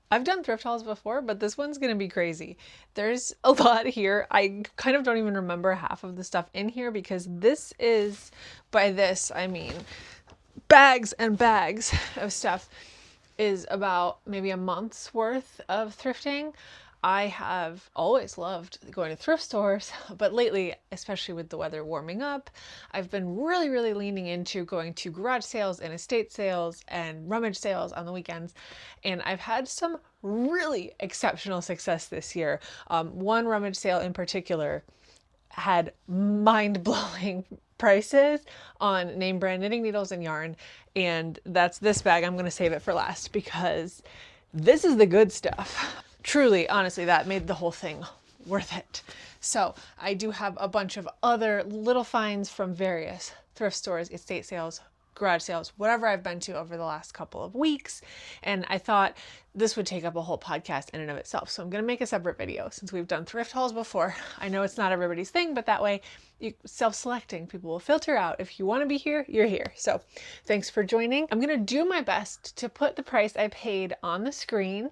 I've done thrift hauls before, but this one's gonna be crazy. There's a lot here. I kind of don't even remember half of the stuff in here because this is, by this, I mean bags and bags of stuff, is about maybe a month's worth of thrifting. I have always loved going to thrift stores, but lately, especially with the weather warming up, I've been really leaning into going to garage sales and estate sales and rummage sales on the weekends. And I've had some really exceptional success this year. One rummage sale in particular had mind-blowing prices on name brand knitting needles and yarn, and that's this bag. I'm going to save it for last because this is the good stuff. Truly, honestly, that made the whole thing worth it. So I do have a bunch of other little finds from various thrift stores, estate sales, garage sales, whatever I've been to over the last couple of weeks. And I thought this would take up a whole podcast in and of itself. So I'm going to make a separate video since we've done thrift hauls before. I know it's not everybody's thing, but that way self-selecting, people will filter out. If you want to be here, you're here. So thanks for joining. I'm going to do my best to put the price I paid on the screen,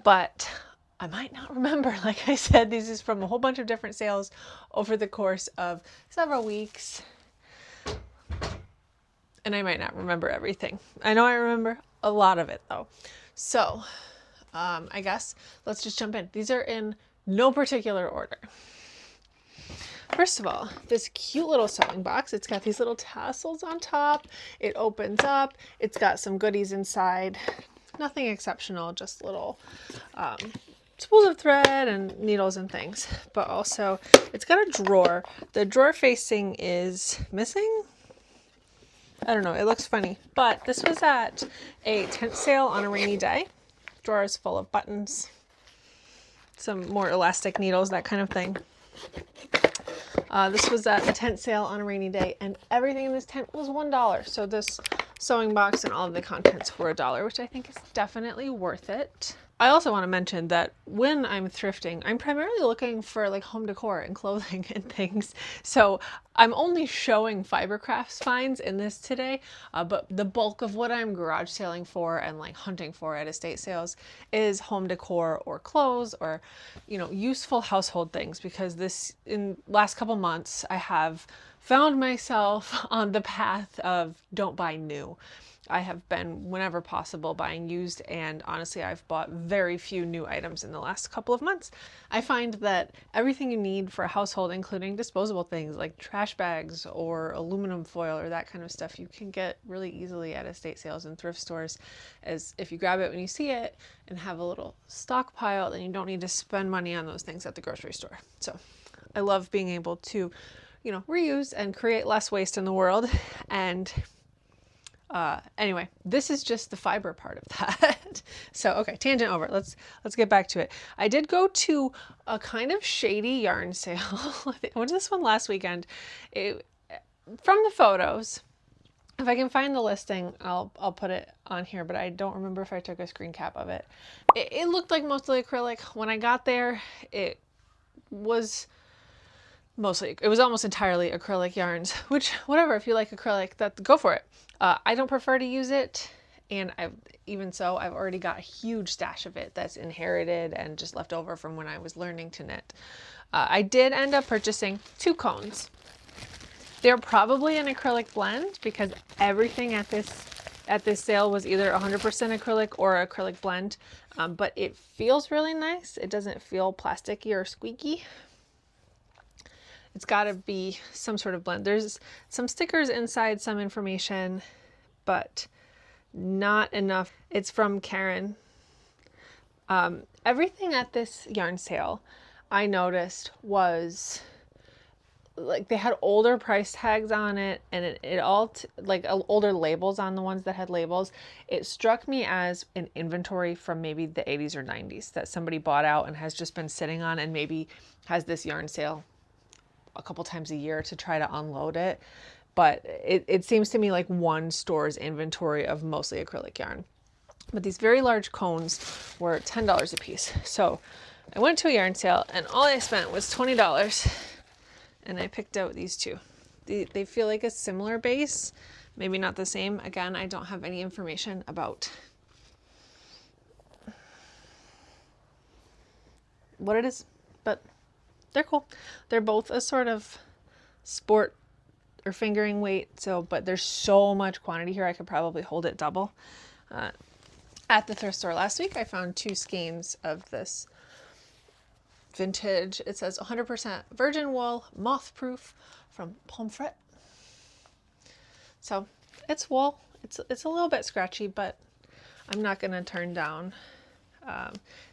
but I might not remember. Like I said, this is from a whole bunch of different sales over the course of several weeks. And I might not remember everything. I know I remember a lot of it though. So I guess let's just jump in. These are in no particular order. First of all, this cute little sewing box. It's got these little tassels on top. It opens up. It's got some goodies inside. Nothing exceptional, just little spools of thread and needles and things. But also, it's got a drawer. The drawer facing is missing. I don't know, it looks funny, but this was at a tent sale on a rainy day. Drawer is full of buttons, some more elastic needles, that kind of thing. This was at a tent sale on a rainy day, and everything in this tent was $1. So this sewing box and all of the contents were $1, which I think is definitely worth it. I also want to mention that when I'm thrifting, I'm primarily looking for like home decor and clothing and things. So I'm only showing fiber crafts finds in this today, but the bulk of what I'm garage sailing for and like hunting for at estate sales is home decor or clothes or, you know, useful household things, because this, in last couple months, I have found myself on the path of don't buy new. I have been, whenever possible, buying used, and honestly, I've bought very few new items in the last couple of months. I find that everything you need for a household, including disposable things like trash bags or aluminum foil or that kind of stuff, you can get really easily at estate sales and thrift stores, as if you grab it when you see it and have a little stockpile, then you don't need to spend money on those things at the grocery store. So I love being able to, you know, reuse and create less waste in the world. And anyway, this is just the fiber part of that. So, okay, tangent over. Let's get back to it. I did go to a kind of shady yarn sale. I went to this one last weekend. From the photos, if I can find the listing, I'll put it on here, but I don't remember if I took a screen cap of it. It looked like mostly acrylic. When I got there, it was almost entirely acrylic yarns, which, whatever, if you like acrylic, go for it. I don't prefer to use it, and I've already got a huge stash of it that's inherited and just left over from when I was learning to knit. I did end up purchasing 2 cones. They're probably an acrylic blend because everything at this sale was either 100% acrylic or acrylic blend, but it feels really nice. It doesn't feel plasticky or squeaky. It's got to be some sort of blend. There's some stickers inside, some information, but not enough. It's from Karen. Everything at this yarn sale I noticed was like they had older price tags on it, and older labels on the ones that had labels. It struck me as an inventory from maybe the 80s or 90s that somebody bought out and has just been sitting on, and maybe has this yarn sale a couple times a year to try to unload it. But it seems to me like one store's inventory of mostly acrylic yarn. But these very large cones were $10 a piece. So I went to a yarn sale and all I spent was $20, and I picked out these 2. They feel like a similar base, maybe not the same. Again, I don't have any information about what it is, but they're cool. They're both a sort of sport or fingering weight, so, but there's so much quantity here, I could probably hold it double. At the thrift store last week, I found 2 skeins of this vintage, it says 100% virgin wool, moth proof, from Pomfret. So it's wool. It's a little bit scratchy, but I'm not going to turn down.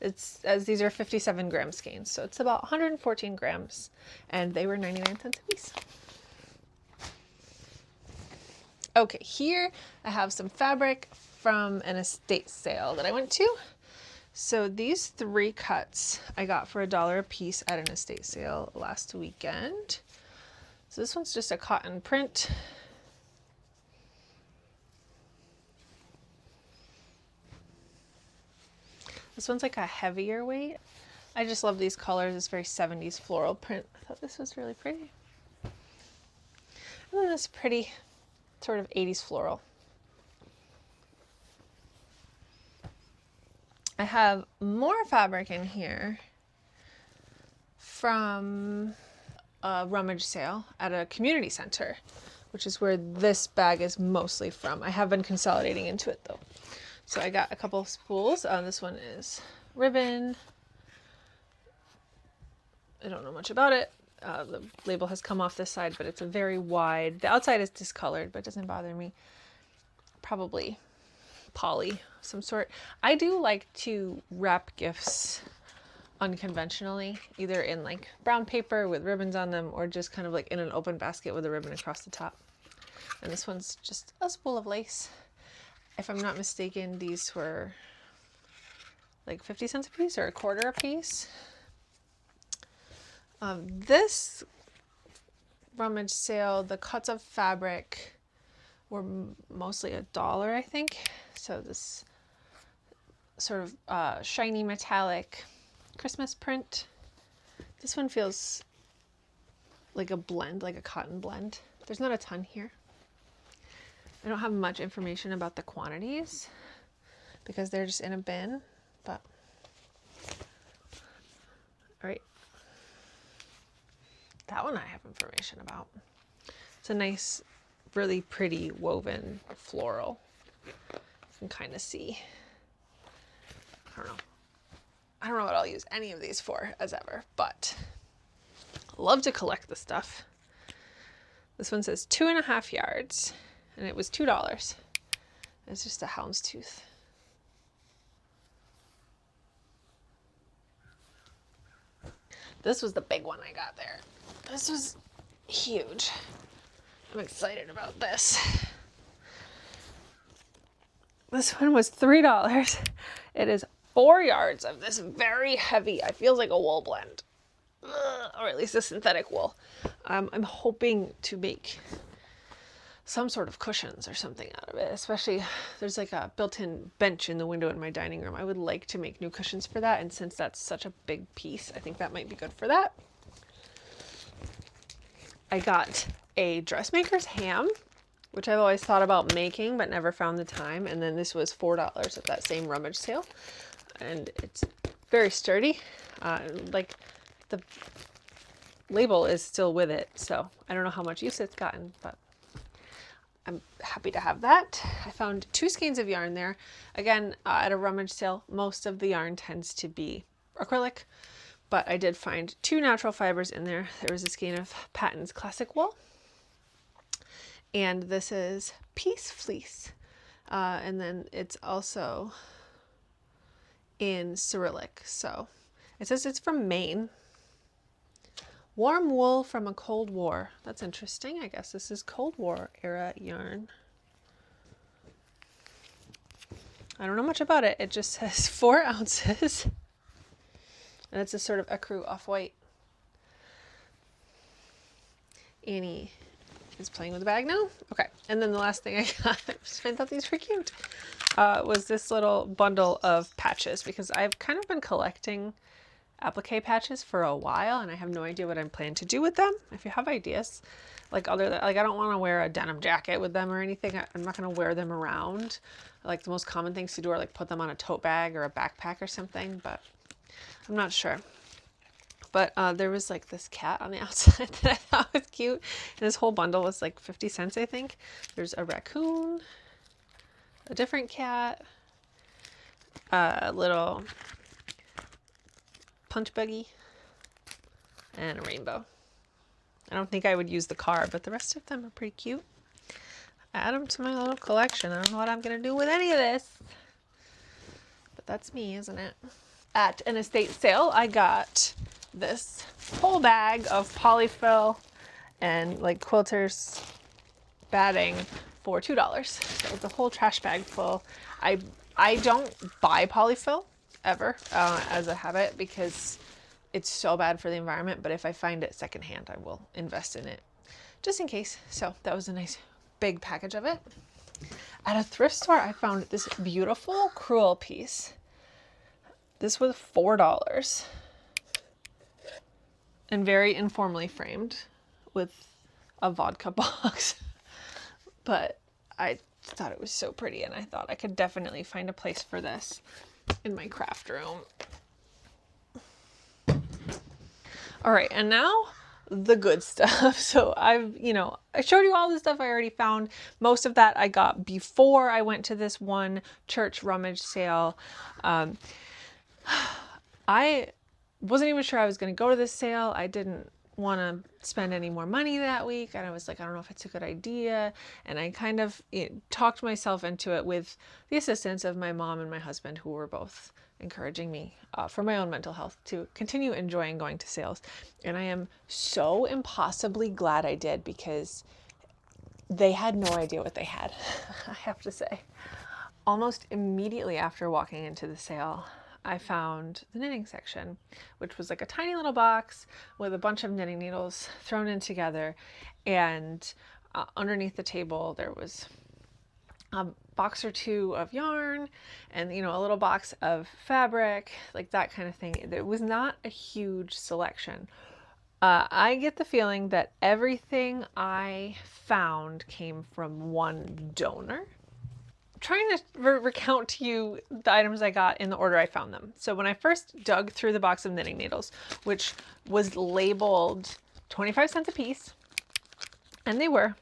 It's, as these are 57 gram skeins, so it's about 114 grams, and they were 99 cents a piece. Okay, here I have some fabric from an estate sale that I went to. So these 3 cuts I got for $1 a piece at an estate sale last weekend. So this one's just a cotton print. This one's like a heavier weight. I just love these colors. It's very 70s floral print. I thought this was really pretty. And then this pretty sort of 80s floral. I have more fabric in here from a rummage sale at a community center, which is where this bag is mostly from. I have been consolidating into it though. So I got a couple of spools. This one is ribbon. I don't know much about it. The label has come off this side, but it's a very wide, the outside is discolored, but it doesn't bother me. Probably poly of some sort. I do like to wrap gifts unconventionally, either in like brown paper with ribbons on them, or just kind of like in an open basket with a ribbon across the top. And this one's just a spool of lace. If I'm not mistaken, these were like 50 cents a piece or a quarter a piece. This rummage sale, the cuts of fabric were mostly $1, I think. So this sort of shiny metallic Christmas print. This one feels like a blend, like a cotton blend. There's not a ton here. I don't have much information about the quantities because they're just in a bin, but all right. That one I have information about. It's a nice, really pretty woven floral. You can kind of see. I don't know. I don't know what I'll use any of these for as ever, but I love to collect the stuff. This one says 2.5 yards. And it was $2. It's just a houndstooth. This was the big one I got there. This was huge. I'm excited about this. This one was $3. It is 4 yards of this very heavy, it feels like a wool blend. Or at least a synthetic wool. I'm hoping to make some sort of cushions or something out of it, especially there's like a built-in bench in the window in my dining room. I would like to make new cushions for that, and since that's such a big piece, I think that might be good for that. I got a dressmaker's ham, which I've always thought about making but never found the time, and then this was $4 at that same rummage sale, and it's very sturdy. Like the label is still with it, so I don't know how much use it's gotten, but I'm happy to have that. I found 2 skeins of yarn there. Again, at a rummage sale, most of the yarn tends to be acrylic, but I did find 2 natural fibers in there. There was a skein of Patton's Classic Wool, and this is Peace Fleece. And then it's also in Cyrillic. So it says it's from Maine. Warm wool from a Cold War. That's interesting. I guess this is Cold War era yarn. I don't know much about it. It just says 4 ounces. And it's a sort of ecru off-white. Annie is playing with the bag now. Okay. And then the last thing I got, I thought these were cute, was this little bundle of patches, because I've kind of been collecting applique patches for a while and I have no idea what I'm planning to do with them. If you have ideas, like other than, like, I don't want to wear a denim jacket with them or anything. I'm not going to wear them around. Like the most common things to do are like put them on a tote bag or a backpack or something, but I'm not sure. But there was like this cat on the outside that I thought was cute. And this whole bundle was like 50 cents, I think. There's a raccoon, a different cat, a little punch buggy, and a rainbow. I don't think I would use the car, but the rest of them are pretty cute. Add them to my little collection. I don't know what I'm going to do with any of this. But that's me, isn't it? At an estate sale, I got this whole bag of polyfill and like quilters batting for $2. So the whole trash bag full. I don't buy polyfill ever as a habit because it's so bad for the environment, but if I find it secondhand, I will invest in it just in case. So that was a nice big package of it. At a thrift store, I found this beautiful crewel piece. This was $4 and very informally framed with a vodka box. But I thought it was so pretty and I thought I could definitely find a place for this in my craft room. All right, and now the good stuff. So I showed you all the stuff I already found. Most of that I got before I went to this one church rummage sale. I wasn't even sure I was going to go to this sale. I didn't want to spend any more money that week. And I was like, I don't know if it's a good idea. And I kind of talked myself into it with the assistance of my mom and my husband, who were both encouraging me for my own mental health to continue enjoying going to sales. And I am so impossibly glad I did, because they had no idea what they had, I have to say. Almost immediately after walking into the sale, I found the knitting section, which was like a tiny little box with a bunch of knitting needles thrown in together. And underneath the table, there was a box or two of yarn and, a little box of fabric, like that kind of thing. It was not a huge selection. I get the feeling that everything I found came from one donor. Trying to recount to you the items I got in the order I found them. So when I first dug through the box of knitting needles, which was labeled 25 cents a piece, and they were,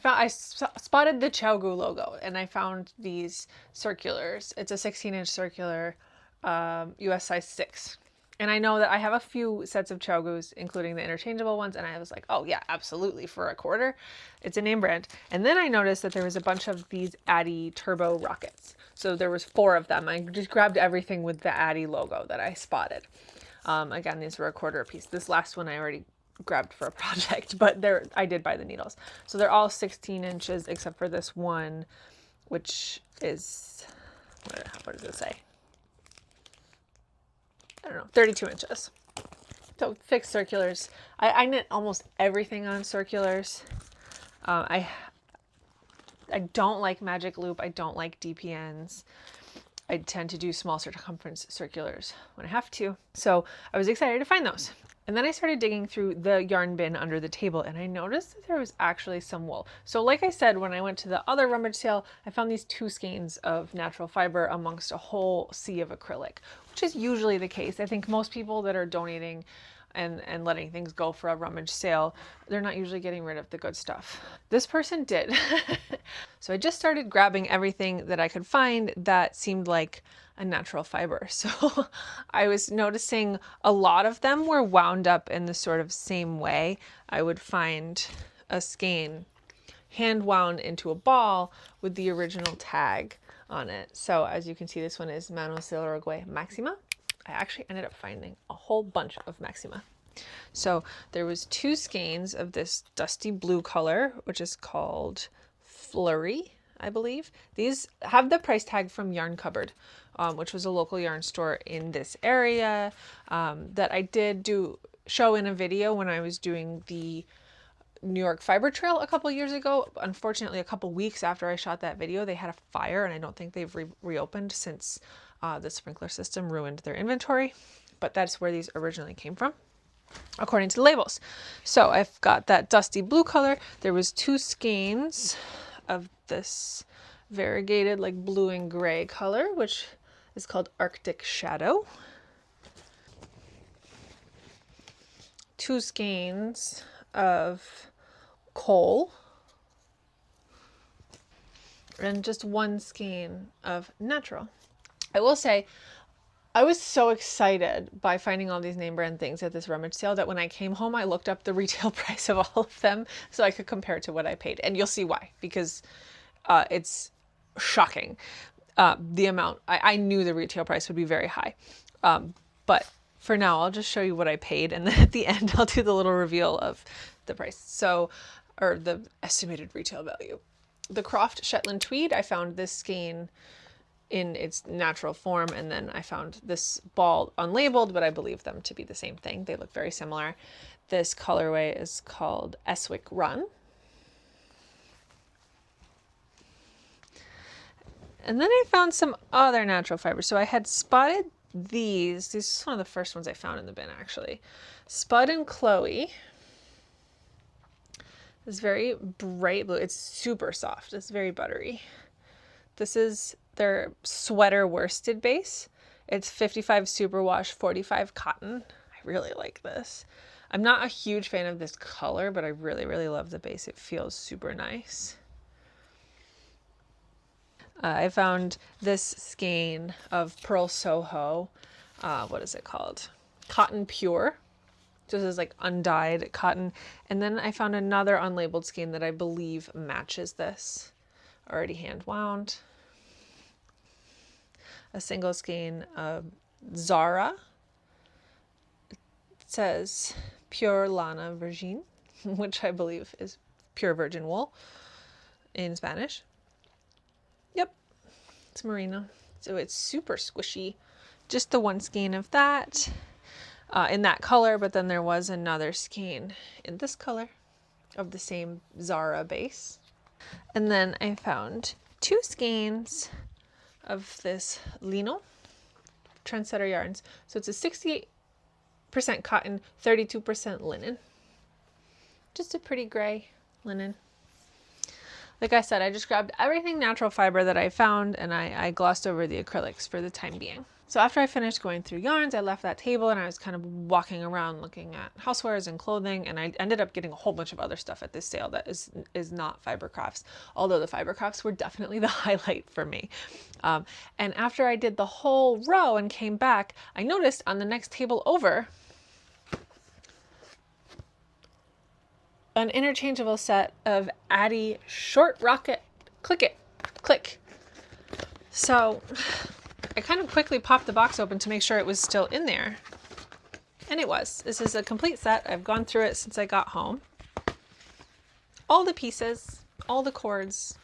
I spotted the Chogu logo, and I found these circulars. It's a 16-inch circular, US size 6. And I know that I have a few sets of Chogus, including the interchangeable ones, and I was like, oh yeah, absolutely, for $1/4. It's a name brand. And then I noticed that there was a bunch of these Addi turbo rockets. So there was 4 of them. I just grabbed everything with the Addi logo that I spotted. Again, these were $1/4 a piece. This last one I already grabbed for a project, but I did buy the needles. So they're all 16 inches except for this one, which is, what does it say? I don't know, 32 inches. So fixed circulars. I knit almost everything on circulars. I don't like magic loop. I don't like DPNs. I tend to do small circumference circulars when I have to. So I was excited to find those. And then I started digging through the yarn bin under the table, and I noticed that there was actually some wool. So like I said, when I went to the other rummage sale, I found these 2 skeins of natural fiber amongst a whole sea of acrylic, which is usually the case. I think most people that are donating and letting things go for a rummage sale, they're not usually getting rid of the good stuff. This person did. So I just started grabbing everything that I could find that seemed like a natural fiber. So I was noticing a lot of them were wound up in the sort of same way. I would find a skein hand wound into a ball with the original tag on it. So as you can see, this one is Manos del Uruguay Maxima. I actually ended up finding a whole bunch of Maxima. So there was 2 skeins of this dusty blue color, which is called Flurry, I believe. These have the price tag from Yarn Cupboard, which was a local yarn store in this area that I did show in a video when I was doing the New York Fiber Trail a couple years ago. Unfortunately, a couple weeks after I shot that video, they had a fire, and I don't think they've reopened since the sprinkler system ruined their inventory. But that's where these originally came from, according to the labels. So I've got that dusty blue color. There was 2 skeins of this variegated like blue and gray color, which is called Arctic Shadow. 2 skeins of coal and just 1 skein of natural. I will say, I was so excited by finding all these name brand things at this rummage sale that when I came home, I looked up the retail price of all of them so I could compare it to what I paid. And you'll see why, because it's shocking. The amount, I knew the retail price would be very high. But for now, I'll just show you what I paid. And then at the end, I'll do the little reveal of the price. So, or the estimated retail value. The Croft Shetland Tweed, I found this skein in its natural form, and then I found this ball unlabeled, but I believe them to be the same thing. They look very similar. This colorway is called Eswick Run. And then I found some other natural fibers. So I had spotted these. This is one of the first ones I found in the bin, actually. Spud and Chloe. It's very bright blue. It's super soft. It's very buttery. This is their sweater worsted base. It's 55 superwash, 45 cotton. I really like this. I'm not a huge fan of this color, but I really, really love the base. It feels super nice. I found this skein of Pearl Soho. What is it called? Cotton Pure. This is like undyed cotton. And then I found another unlabeled skein that I believe matches this. Already hand wound. A single skein of Zara. It says Pure Lana Virgin, which I believe is pure virgin wool in Spanish. Yep, it's merino. So it's super squishy. Just the 1 skein of that. In that color, but then there was another skein in this color of the same Zara base. And then I found 2 skeins of this lino, Trendsetter Yarns. So it's a 68% cotton, 32% linen. Just a pretty gray linen. Like I said, I just grabbed everything natural fiber that I found, and I glossed over the acrylics for the time being. So after I finished going through yarns, I left that table and I was kind of walking around looking at housewares and clothing, and I ended up getting a whole bunch of other stuff at this sale that is not fiber crafts, although the fiber crafts were definitely the highlight for me. And after I did the whole row and came back, I noticed on the next table over an interchangeable set of Addi Short Rocket Click. So I kind of quickly popped the box open to make sure it was still in there. And it was. This is a complete set. I've gone through it since I got home. All the pieces, all the cords,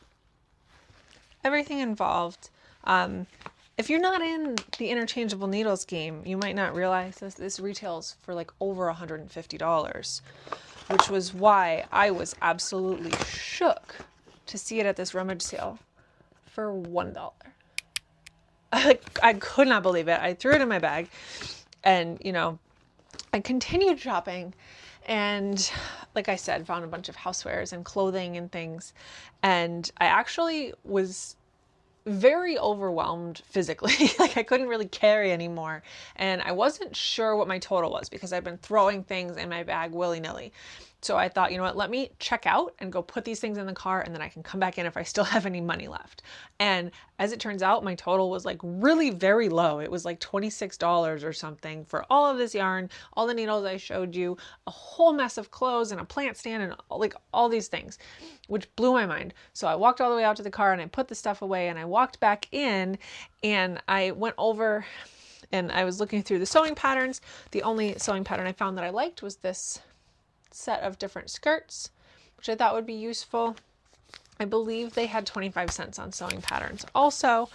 everything involved. If you're not in the interchangeable needles game, you might not realize this retails for like over $150, which was why I was absolutely shook to see it at this rummage sale for $1. I could not believe it. I threw it in my bag and, I continued shopping, and like I said, found a bunch of housewares and clothing and things. And I actually was very overwhelmed physically. Like I couldn't really carry anymore. And I wasn't sure what my total was because I've been throwing things in my bag willy-nilly. So I thought, you know what, let me check out and go put these things in the car, and then I can come back in if I still have any money left. And as it turns out, my total was like really very low. It was like $26 or something for all of this yarn, all the needles I showed you, a whole mess of clothes and a plant stand and like all these things, which blew my mind. So I walked all the way out to the car and I put the stuff away, and I walked back in and I went over and I was looking through the sewing patterns. The only sewing pattern I found that I liked was this set of different skirts, which I thought would be useful. I believe they had 25 cents on sewing patterns also.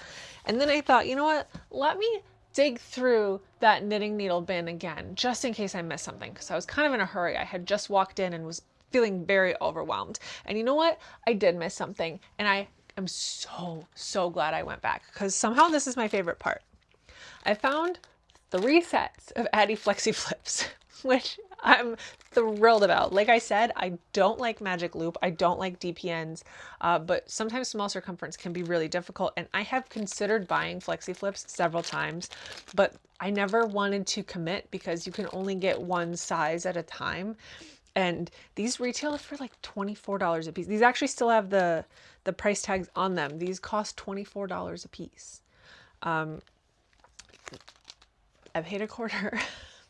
And then I thought, you know what, let me dig through that knitting needle bin again, just in case I missed something, because I was kind of in a hurry. I had just walked in and was feeling very overwhelmed. And you know what? I did miss something. And I am so glad I went back, because somehow this is my favorite part. I found 3 sets of Addi Flexi Flips. which I'm thrilled about. Like I said, I don't like magic loop. I don't like DPNs, but sometimes small circumference can be really difficult. And I have considered buying flexi flips several times, but I never wanted to commit because you can only get one size at a time. And these retail for like $24 a piece. These actually still have the price tags on them. These cost $24 a piece. I paid $0.25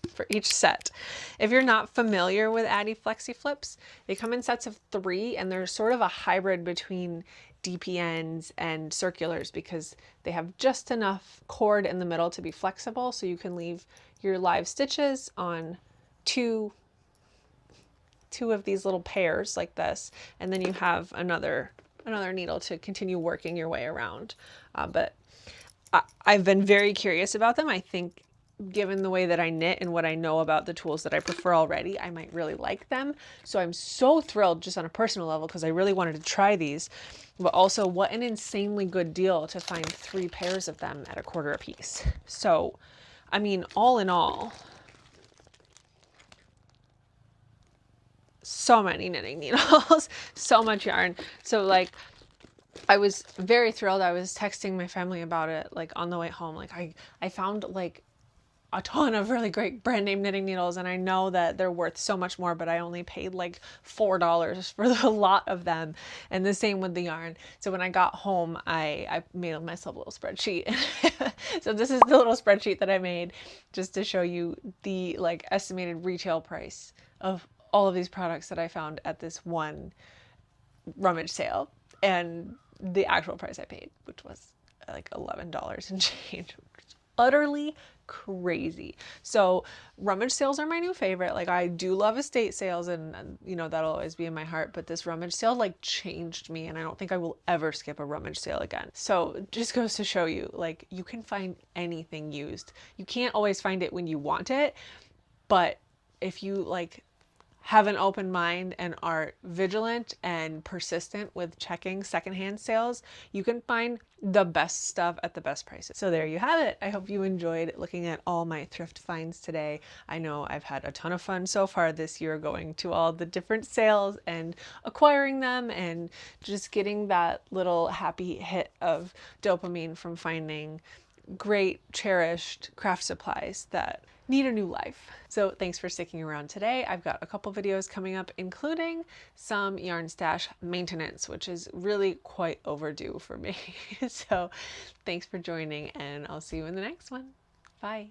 for each set. If you're not familiar with Addi Flexi Flips, they come in sets of 3 and they're sort of a hybrid between DPNs and circulars because they have just enough cord in the middle to be flexible, so you can leave your live stitches on two of these little pairs like this, and then you have another needle to continue working your way around. But I've been very curious about them. I think given the way that I knit and what I know about the tools that I prefer already, I might really like them. So I'm so thrilled just on a personal level because I really wanted to try these, but also what an insanely good deal to find 3 pairs of them at $0.25 a piece. So, I mean, all in all, so many knitting needles, so much yarn. So like, I was very thrilled. I was texting my family about it, like on the way home. Like I found like a ton of really great brand name knitting needles, and I know that they're worth so much more, but I only paid like $4 for the lot of them. And the same with the yarn. So when I got home, I made myself a little spreadsheet. So this is the little spreadsheet that I made just to show you the like estimated retail price of all of these products that I found at this one rummage sale, and the actual price I paid, which was like $11 and change. Utterly crazy. So rummage sales are my new favorite. Like I do love estate sales, and you know, that'll always be in my heart, but this rummage sale like changed me, and I don't think I will ever skip a rummage sale again. So it just goes to show you, like, you can find anything used. You can't always find it when you want it, but if you like have an open mind and are vigilant and persistent with checking secondhand sales, you can find the best stuff at the best prices. So there you have it. I hope you enjoyed looking at all my thrift finds today. I know I've had a ton of fun so far this year going to all the different sales and acquiring them and just getting that little happy hit of dopamine from finding great, cherished craft supplies that need a new life. So thanks for sticking around today. I've got a couple videos coming up, including some yarn stash maintenance, which is really quite overdue for me. So thanks for joining, and I'll see you in the next one. Bye.